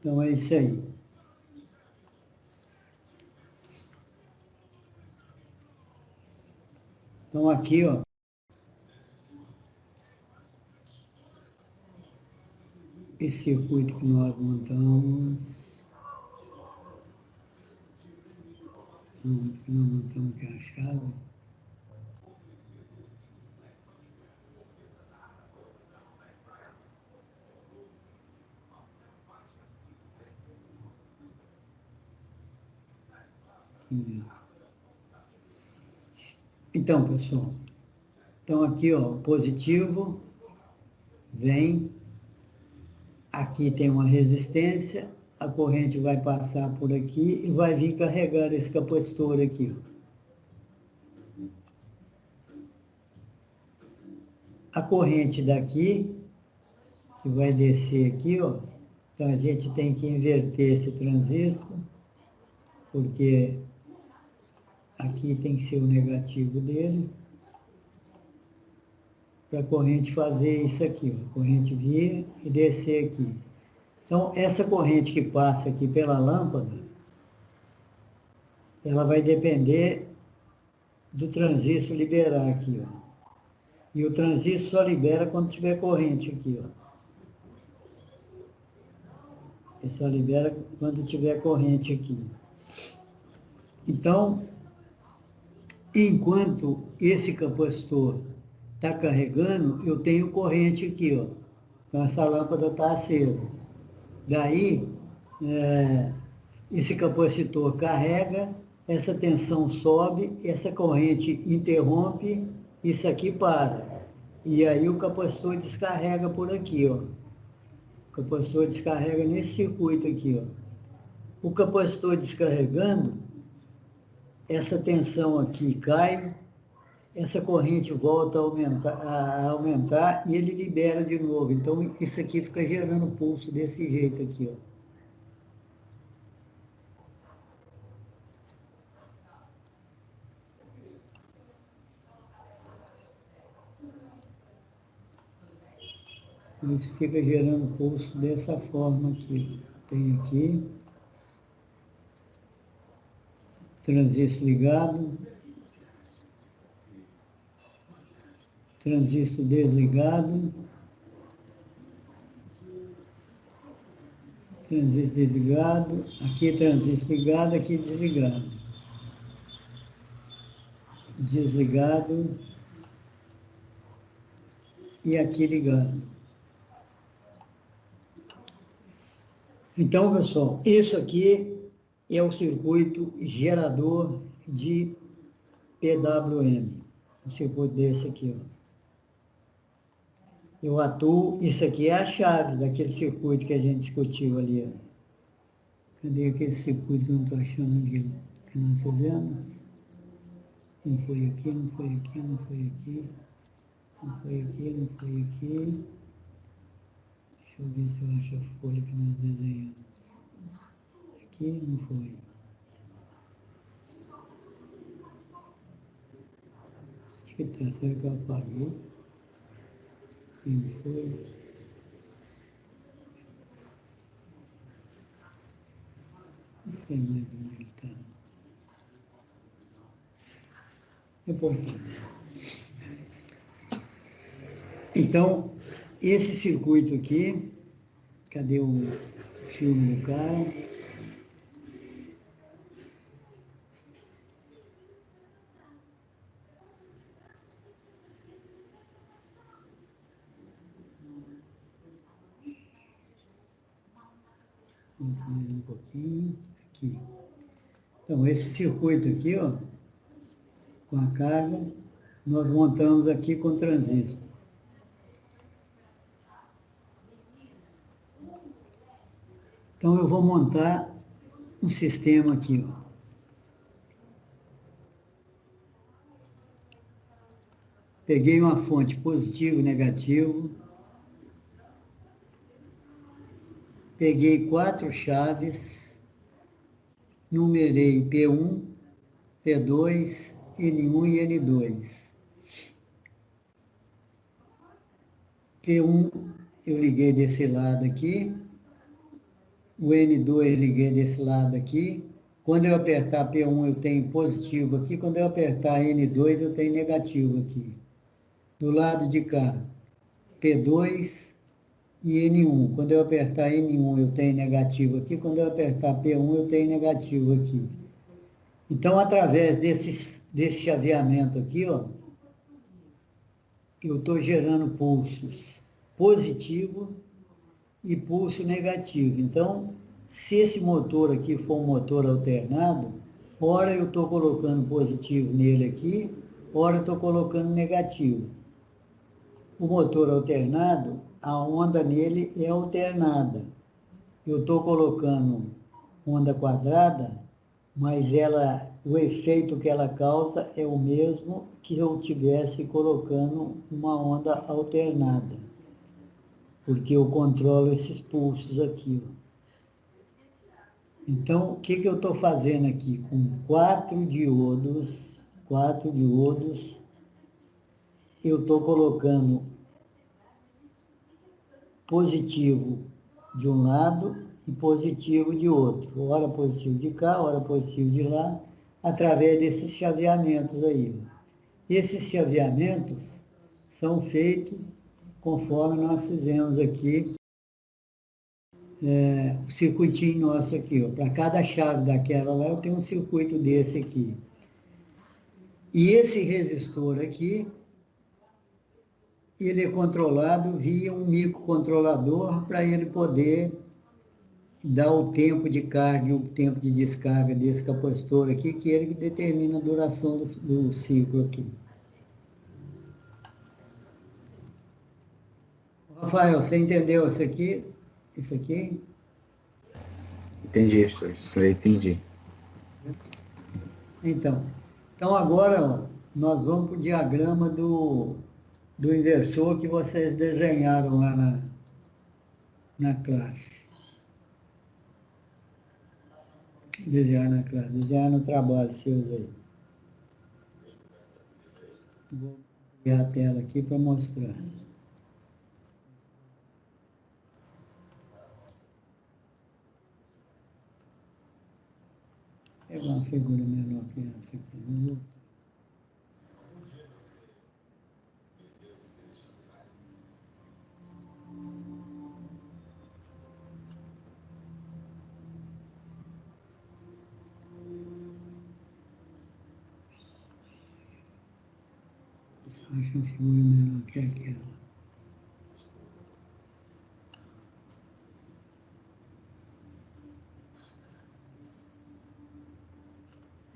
Então é isso aí. Então aqui, ó, esse circuito que nós montamos, que é a chave. Então, pessoal, então aqui, ó, positivo, vem, aqui tem uma resistência, a corrente vai passar por aqui e vai vir carregar esse capacitor aqui, ó. A corrente daqui, que vai descer aqui, ó, então a gente tem que inverter esse transistor, porque aqui tem que ser o negativo dele, para a corrente fazer isso aqui, ó, a corrente vir e descer aqui. Então, essa corrente que passa aqui pela lâmpada, ela vai depender do transistor liberar aqui, ó. E o transistor só libera quando tiver corrente aqui, ó. Ele só libera quando tiver corrente aqui. Então, enquanto esse capacitor está carregando, eu tenho corrente aqui, ó. Então, essa lâmpada está acesa. Daí, esse capacitor carrega, essa tensão sobe, essa corrente interrompe, isso aqui para. E aí o capacitor descarrega por aqui, ó. O capacitor descarrega nesse circuito aqui, ó. O capacitor descarregando, essa tensão aqui cai, essa corrente volta a aumentar e ele libera de novo. Então, isso aqui fica gerando pulso desse jeito aqui, ó. Isso fica gerando pulso dessa forma aqui. Tem aqui. Transistor ligado. Transistor desligado. transistor desligado, aqui transistor ligado, aqui desligado. Desligado e aqui ligado. Então, pessoal, isso aqui é o circuito gerador de PWM. Um circuito desse aqui, ó. Eu atuo, isso aqui é a chave daquele circuito que a gente discutiu ali, ó. Cadê aquele circuito que eu não estou achando aqui? Que nós fizemos? Não foi aqui, não foi aqui, não foi aqui. Não foi aqui, não foi aqui. Deixa eu ver se eu acho a folha que nós desenhamos. Aqui não foi. Acho que tá, será que eu apaguei? Não foi. Não sei mais onde ele está. Importante. Então, esse circuito aqui, cadê o filme do cara? Mais um pouquinho, aqui. Então, esse circuito aqui, ó, com a carga, nós montamos aqui com transistor. Então, eu vou montar um sistema aqui, ó. Peguei uma fonte positivo e negativo. Peguei 4 chaves, numerei P1, P2, N1 e N2. P1 eu liguei desse lado aqui, o N2 eu liguei desse lado aqui. Quando eu apertar P1 eu tenho positivo aqui, quando eu apertar N2 eu tenho negativo aqui. Do lado de cá, P2 e N1. Quando eu apertar N1 eu tenho negativo aqui, quando eu apertar P1 eu tenho negativo aqui. Então, através desse chaveamento aqui, ó, eu estou gerando pulsos positivo e pulso negativo. Então, se esse motor aqui for um motor alternado, ora eu estou colocando positivo nele aqui, ora eu estou colocando negativo. O motor alternado, a onda nele é alternada. Eu estou colocando onda quadrada, mas o efeito que ela causa é o mesmo que eu estivesse colocando uma onda alternada, porque eu controlo esses pulsos aqui. Então, o que eu estou fazendo aqui? Com 4 diodos, eu estou colocando positivo de um lado e positivo de outro. Ora positivo de cá, ora positivo de lá, através desses chaveamentos aí. Esses chaveamentos são feitos conforme nós fizemos aqui, o circuitinho nosso aqui. Para cada chave daquela lá, eu tenho um circuito desse aqui. E esse resistor aqui, ele é controlado via um microcontrolador para ele poder dar o tempo de carga e o tempo de descarga desse capacitor aqui, que ele determina a duração do ciclo aqui. Rafael, você entendeu isso aqui? Isso aqui? Entendi, professor. Isso aí entendi. Então agora, ó, nós vamos para o diagrama do inversor que vocês desenharam lá na classe. Desenhar no trabalho seus aí. Vou pegar a tela aqui para mostrar. Pegar uma figura menor que essa aqui. Acho uma figura melhor que aquela.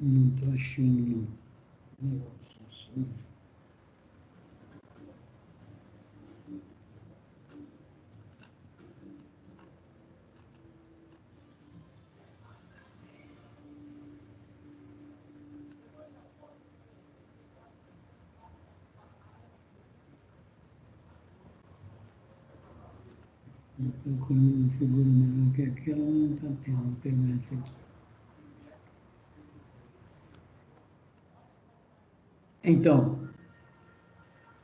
Não estou achando o negócio assim. Procurando uma figura melhor que aquela, não está tendo. Vou pegar essa aqui.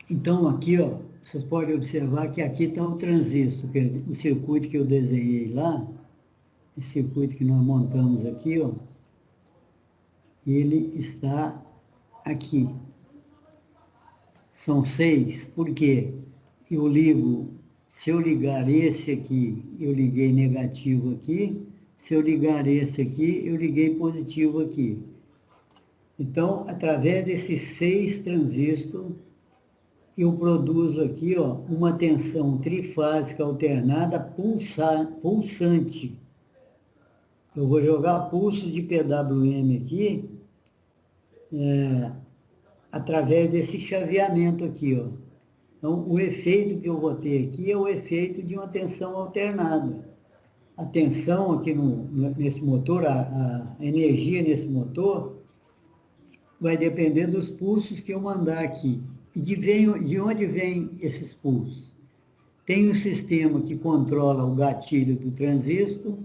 Então aqui, ó, vocês podem observar que aqui está o transistor, o circuito que eu desenhei lá, esse circuito que nós montamos aqui, ó, ele está aqui. São 6, por quê? Eu ligo, se eu ligar esse aqui, eu liguei negativo aqui, se eu ligar esse aqui, eu liguei positivo aqui. Então, através desses 6 transistores, eu produzo aqui, ó, uma tensão trifásica alternada pulsante. Eu vou jogar pulso de PWM aqui, através desse chaveamento aqui, ó. Então, o efeito que eu vou ter aqui é o efeito de uma tensão alternada. A tensão aqui nesse motor, a energia nesse motor, vai depender dos pulsos que eu mandar aqui. E de onde vêm esses pulsos? Tem um sistema que controla o gatilho do transistor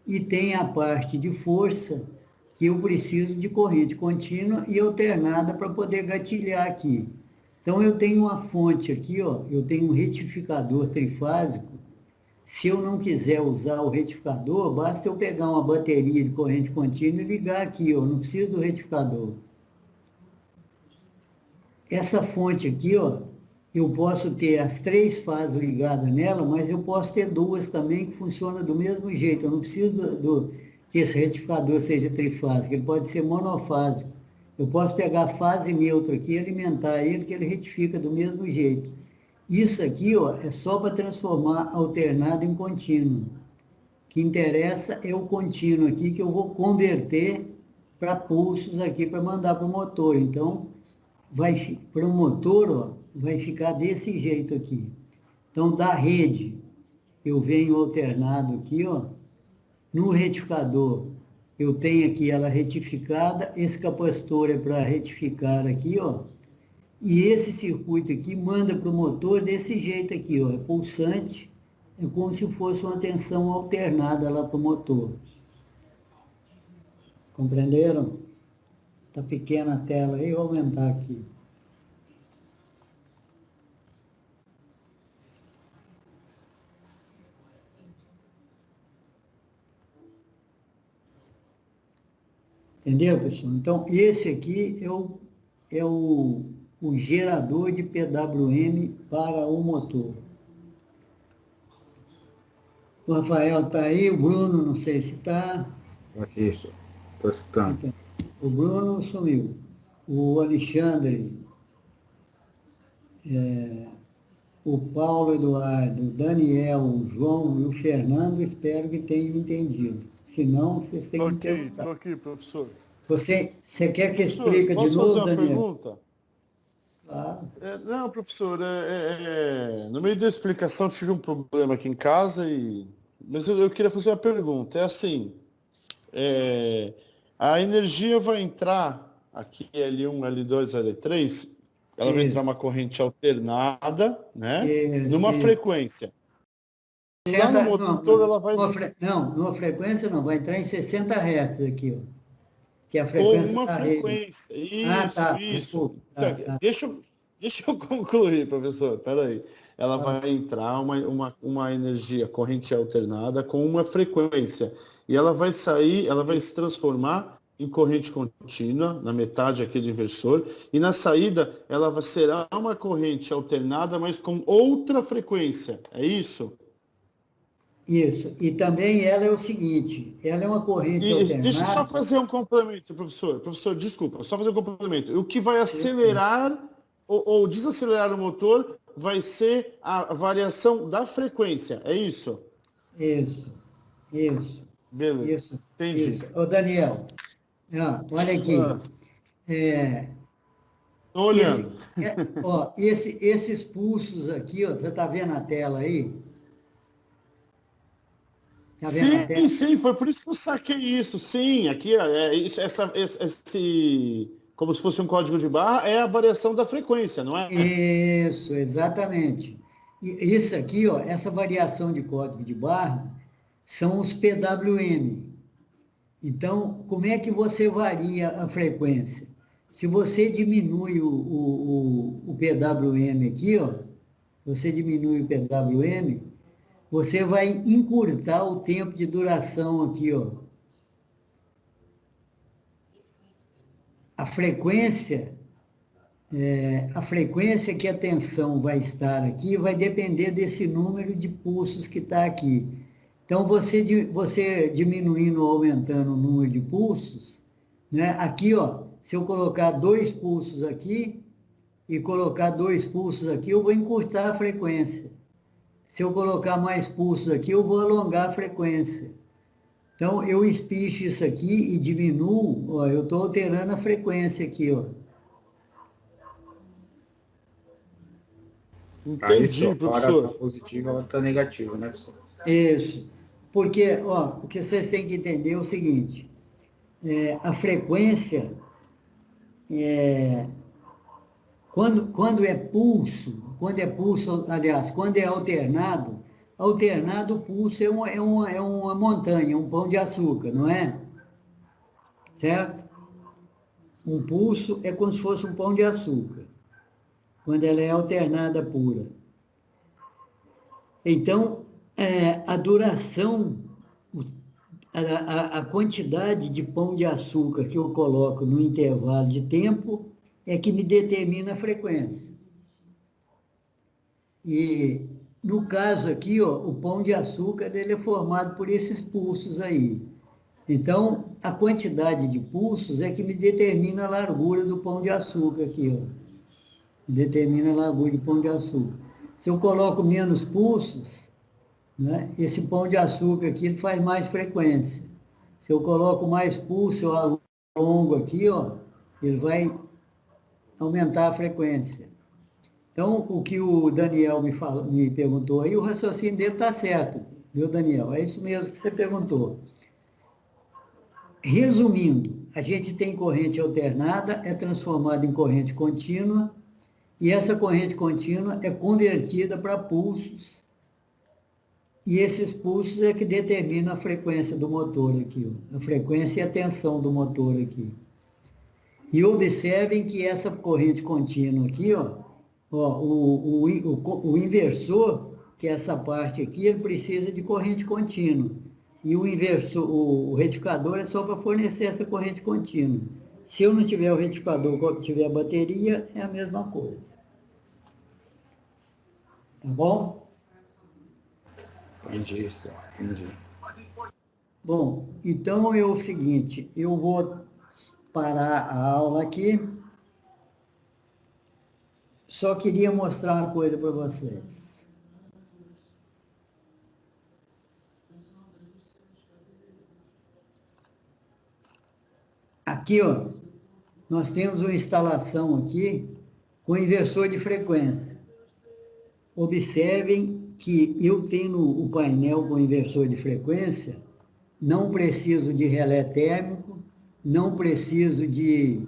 e tem a parte de força que eu preciso de corrente contínua e alternada para poder gatilhar aqui. Então, eu tenho uma fonte aqui, ó, eu tenho um retificador trifásico. Se eu não quiser usar o retificador, basta eu pegar uma bateria de corrente contínua e ligar aqui, ó, não preciso do retificador. Essa fonte aqui, ó, eu posso ter as 3 fases ligadas nela, mas eu posso ter 2 também que funcionam do mesmo jeito. Eu não preciso que esse retificador seja trifásico, ele pode ser monofásico. Eu posso pegar a fase neutra aqui e alimentar ele, que ele retifica do mesmo jeito. Isso aqui, ó, é só para transformar alternado em contínuo. O que interessa é o contínuo aqui, que eu vou converter para pulsos aqui, para mandar para o motor. Então, para o motor, ó, vai ficar desse jeito aqui. Então, da rede, eu venho alternado aqui, ó. No retificador, eu tenho aqui ela retificada, esse capacitor é para retificar aqui, ó. E esse circuito aqui manda para o motor desse jeito aqui, ó. É pulsante, é como se fosse uma tensão alternada lá para o motor. Compreenderam? Está pequena a tela aí, vou aumentar aqui. Entendeu, pessoal? Então, esse aqui é o gerador de PWM para o motor. O Rafael está aí, o Bruno, não sei se está. Aqui, estou escutando. Então, o Bruno sumiu. O Alexandre, o Paulo Eduardo, o Daniel, o João e o Fernando, espero que tenham entendido. Se não, vocês têm que perguntar. Estou aqui, professor. Você quer que Professor, explique de posso novo, fazer uma Daniel? pergunta? Claro. Não, professor, no meio da explicação eu tive um problema aqui em casa, mas eu queria fazer uma pergunta. É assim, a energia vai entrar aqui, L1, L2, L3, ela vai entrar uma corrente alternada, né? Numa frequência. Lá no motor ela vai... numa frequência não, vai entrar em 60 Hz aqui, ó. Que é a Com frequência uma da rede. frequência. Desculpa. Então, deixa eu concluir, professor. Espera aí. Ela vai entrar uma energia, corrente alternada, com uma frequência. E ela vai sair, ela vai se transformar em corrente contínua, na metade aqui do inversor. E na saída, ela será uma corrente alternada, mas com outra frequência. É isso? Isso. E também ela é o seguinte, ela é uma corrente alternada... Deixa eu só fazer um complemento, professor. Professor, desculpa, só fazer um complemento. O que vai acelerar ou desacelerar o motor vai ser a variação da frequência, é isso? Isso. Beleza, Isso. entendi. Isso. Ô, Daniel, olha aqui. Estou olhando. Esses pulsos aqui, ó, você está vendo a tela aí? Tá vendo a tela? Sim, foi por isso que eu saquei isso. Sim, aqui esse, como se fosse um código de barra, é a variação da frequência, não é? Isso, exatamente. E isso aqui, ó, essa variação de código de barra são os PWM. Então, como é que você varia a frequência? Se você diminui o PWM aqui, ó, você diminui o PWM, você vai encurtar o tempo de duração aqui, ó. A frequência que a tensão vai estar aqui vai depender desse número de pulsos que está aqui. Então, você diminuindo ou aumentando o número de pulsos, né? Aqui, ó, se eu colocar 2 pulsos aqui e colocar 2 pulsos aqui, eu vou encurtar a frequência. Se eu colocar mais pulsos aqui, eu vou alongar a frequência. Então, eu espicho isso aqui e diminuo, ó, eu estou alterando a frequência aqui, ó. Entendi, professor. Hora tá positiva, hora tá negativa, né, professor? Isso. Porque, ó, o que vocês têm que entender é o seguinte, a frequência, quando é pulso, aliás, quando é alternado o pulso é uma montanha, um pão de açúcar, não é? Certo? Um pulso é como se fosse um pão de açúcar, quando ela é alternada pura. Então, a duração, a quantidade de pão de açúcar que eu coloco no intervalo de tempo é que me determina a frequência. E, no caso aqui, ó, o pão de açúcar ele é formado por esses pulsos aí. Então, a quantidade de pulsos é que me determina a largura do pão de açúcar aqui, ó. Determina a largura do pão de açúcar. Se eu coloco menos pulsos, né, esse pão de açúcar aqui faz mais frequência. Se eu coloco mais pulso, eu alongo aqui, ó, ele vai aumentar a frequência. Então, o que o Daniel me perguntou aí, o raciocínio dele está certo, viu, Daniel? É isso mesmo que você perguntou. Resumindo, a gente tem corrente alternada, é transformada em corrente contínua, e essa corrente contínua é convertida para pulsos, e esses pulsos é que determinam a frequência do motor aqui, ó, a frequência e a tensão do motor aqui. E observem que essa corrente contínua aqui, ó, o inversor, que é essa parte aqui, ele precisa de corrente contínua. E o retificador é só para fornecer essa corrente contínua. Se eu não tiver o retificador, tiver a bateria, é a mesma coisa. Tá bom? Entendi, senhor. Entendi. Bom, então é o seguinte, eu vou parar a aula aqui. Só queria mostrar uma coisa para vocês. Aqui, ó, nós temos uma instalação aqui com inversor de frequência. Observem que eu tenho o painel com inversor de frequência, não preciso de relé térmico, não preciso de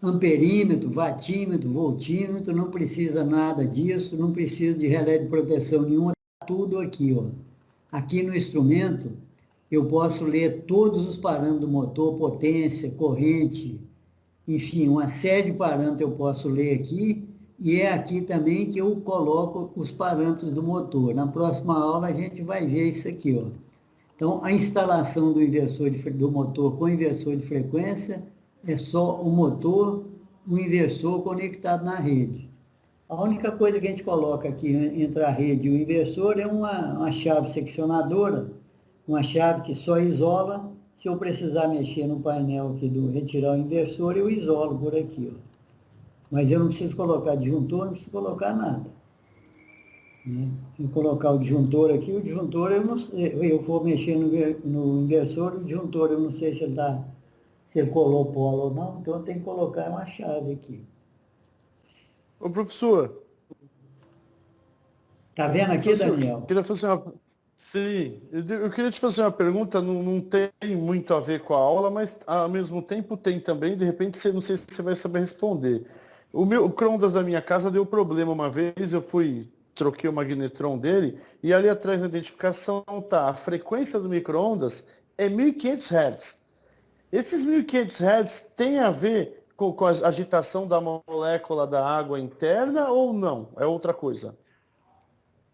amperímetro, watímetro, voltímetro, não precisa nada disso, não precisa de relé de proteção nenhuma, tudo aqui, ó. Aqui no instrumento, eu posso ler todos os parâmetros do motor, potência, corrente, enfim, uma série de parâmetros eu posso ler aqui, e é aqui também que eu coloco os parâmetros do motor. Na próxima aula a gente vai ver isso aqui, ó. Então, a instalação do motor com inversor de frequência é só o motor, o inversor conectado na rede. A única coisa que a gente coloca aqui entre a rede e o inversor é uma chave seccionadora, uma chave que só isola Se eu precisar mexer no painel aqui retirar o inversor, eu isolo por aqui, ó. Mas eu não preciso colocar disjuntor, não preciso colocar nada. Né? Se eu colocar o disjuntor aqui, o disjuntor eu vou mexer no inversor, o disjuntor eu não sei se ele colou polo ou não, então eu tenho que colocar uma chave aqui. Ô, professor. Tá vendo aqui, Professor, Daniel? Eu queria fazer uma... Sim, eu queria te fazer uma pergunta, não tem muito a ver com a aula, mas ao mesmo tempo tem também, de repente, não sei se você vai saber responder. O micro-ondas da minha casa deu problema uma vez, troquei o magnetron dele, e ali atrás na identificação tá, a frequência do micro-ondas é 1500 Hz. Esses 1500 Hz tem a ver com a agitação da molécula da água interna ou não? É outra coisa?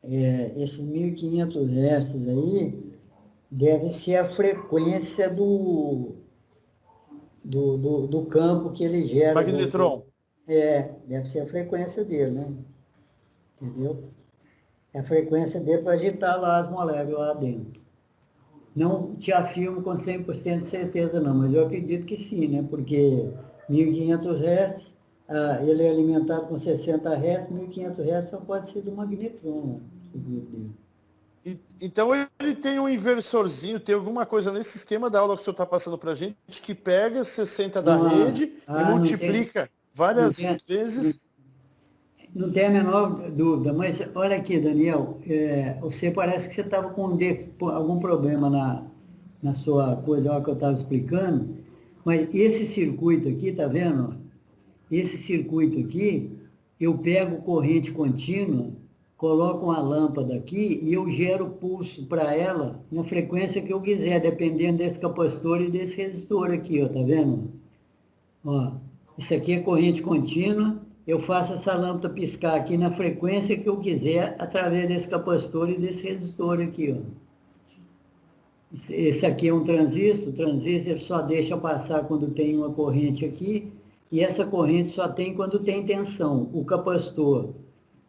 Esses 1500 Hz aí deve ser a frequência do campo que ele gera. Magnetron. Deve ser a frequência dele, né? Entendeu? É a frequência dele para agitar lá as moléculas lá dentro. Não te afirmo com 100% de certeza não, mas eu acredito que sim, né? Porque 1500 Hz, ele é alimentado com 60 Hz, 1500 Hz só pode ser do magnetron, né? Então ele tem um inversorzinho, tem alguma coisa nesse esquema da aula que o senhor está passando para a gente, que pega 60 da rede e multiplica várias vezes. Não tem a menor dúvida, mas olha aqui, Daniel, você parece que você estava com algum problema na sua coisa lá que eu estava explicando, mas esse circuito aqui, tá vendo? Esse circuito aqui, eu pego corrente contínua, coloco uma lâmpada aqui e eu gero pulso para ela na frequência que eu quiser, dependendo desse capacitor e desse resistor aqui, ó, tá vendo? Ó, isso aqui é corrente contínua, eu faço essa lâmpada piscar aqui na frequência que eu quiser, através desse capacitor e desse resistor aqui, ó. Esse aqui é um transistor, o transistor só deixa passar quando tem uma corrente aqui, e essa corrente só tem quando tem tensão. O capacitor,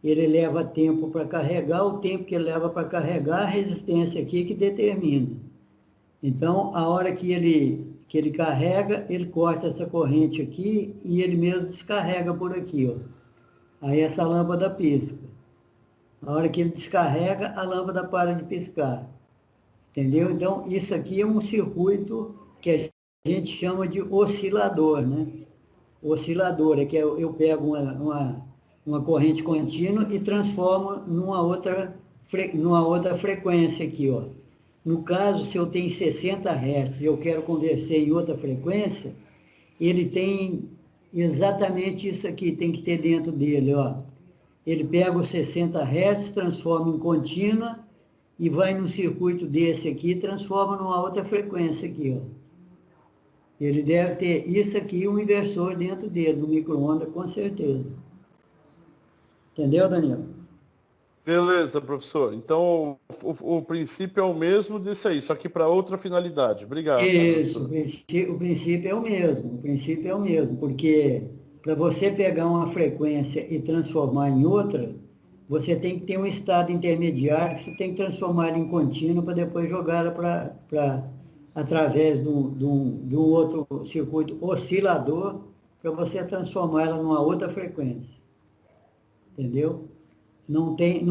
ele leva tempo para carregar, o tempo que ele leva para carregar, a resistência aqui que determina. Então, a hora que ele carrega, ele corta essa corrente aqui e ele mesmo descarrega por aqui, ó. Aí essa lâmpada pisca. A hora que ele descarrega, a lâmpada para de piscar. Entendeu? Então, isso aqui é um circuito que a gente chama de oscilador, né? Oscilador é que eu pego uma corrente contínua e transformo numa outra frequência aqui, ó. No caso, se eu tenho 60 Hz e eu quero converter em outra frequência, ele tem exatamente isso aqui, tem que ter dentro dele, ó. Ele pega os 60 Hz, transforma em contínua e vai num circuito desse aqui e transforma numa outra frequência aqui, ó. Ele deve ter isso aqui, um inversor dentro dele, no micro-ondas, com certeza. Entendeu, Daniel? Beleza, professor. Então, o princípio é o mesmo disso aí, só que para outra finalidade. Obrigado. Isso, o princípio é o mesmo. O princípio é o mesmo, porque para você pegar uma frequência e transformar em outra, você tem que ter um estado intermediário, que você tem que transformar ela em contínua para depois jogar ela através de um outro circuito oscilador, para você transformar ela numa outra frequência. Entendeu? Não tem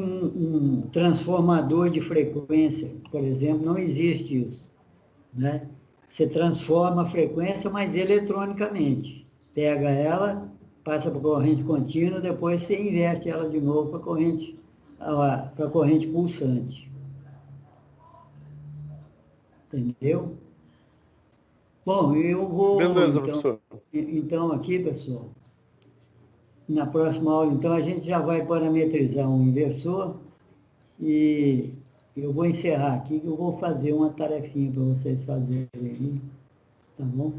um transformador de frequência, por exemplo, não existe isso. Né? Você transforma a frequência, mas eletronicamente. Pega ela, passa para a corrente contínua, depois você inverte ela de novo para a corrente pulsante. Entendeu? Bom, eu vou... Beleza, professor. Então, aqui, pessoal, na próxima aula, então, a gente já vai parametrizar um inversor e eu vou encerrar aqui, que eu vou fazer uma tarefinha para vocês fazerem aí, tá bom?